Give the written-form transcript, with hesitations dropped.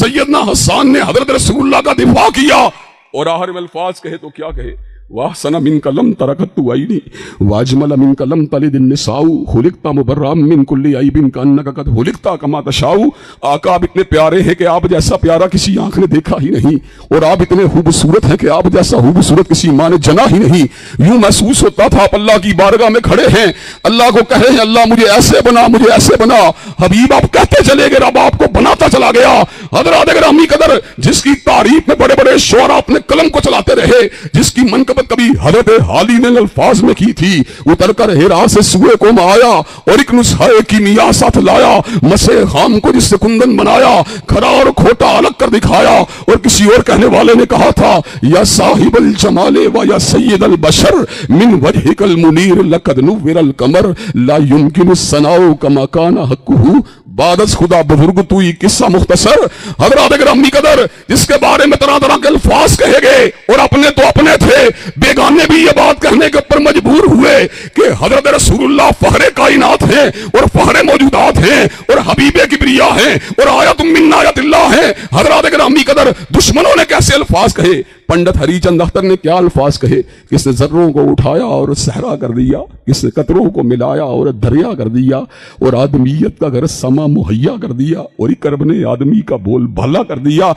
سیدنا حسان نے حضرت رسول اللہ کا دفاع کیا اور آخر میں الفاظ کہے تو کیا کہے؟ وَأَحْسَنَ مِنْكَ لَمْ تَرَكَتْ عَيْنِي وَأَجْمَلَ مِنْكَ لَمْ تَلِدِ النِّسَاءُ خُلِقْتَ مُبَرًّا مِنْ كُلِّ عَيْبٍ كَأَنَّكَ قَدْ خُلِقْتَ كَمَا تَشَاءُ۔ آقا آپ اتنے پیارے ہیں کہ آپ جیسا پیارا کسی آنکھ نے دیکھا ہی نہیں، اور آپ اتنے خوبصورت ہیں کہ آپ جیسا خوبصورت کسی ماں نے جنا ہی نہیں۔ یوں محسوس ہوتا تھا آپ اللہ کی بارگاہ میں کھڑے ہیں، اللہ کو کہہ رہے ہیں اللہ مجھے ایسے بنا، مجھے ایسے بنا۔ حبیب آپ کہتے چلے گئے، رب آپ کو بناتا چلا گیا۔ حضرات گرامی قدر، جس کی تعریف میں بڑے بڑے شعراء اپنے قلم کو چلاتے رہے، جس کی منقبت کبھی حضرت حالی نے الفاظ میں کی تھی، اتر کر ہیرا سے سوئے کو آیا اور ایک نسخہ کیمیا ساتھ لایا، مسے خام کو جس سے کندن بنایا، کھرا اور کھوٹا الگ کر دکھایا۔ اور کسی اور کہنے والے نے کہا تھا یا صاحب الجمال و یا سید البشر من وجهك المنیر لقد نور القمر لا يمكن الثناء كما كان حقه بعد از خدا بزرگ توئی قصہ مختصر۔ حضرات گرامی قدر، جس کے بارے میں طرح طرح کے الفاظ کہے گئے اور اپنے تو اپنے تھے، بیگانے بھی یہ بات کہنے کے اوپر مجبور ہوئے کہ حضرت رسول اللہ فخر کائنات ہیں اور فخر موجودات ہیں اور حبیب کبریا ہیں اور آیت من آیت اللہ ہیں۔ حضرات گرامی قدر، دشمنوں نے کیسے الفاظ کہے، پنڈت ہری چند اختر نے کیا الفاظ کہے، کس نے ذروں کو اٹھایا اور صحرا کر دیا، کس نے قطروں کو ملایا اور دریا کر دیا، اور آدمیت کا گھر سما مہیا کر دیا، اور ایک کرب نے آدمی کا بول بھلا کر دیا۔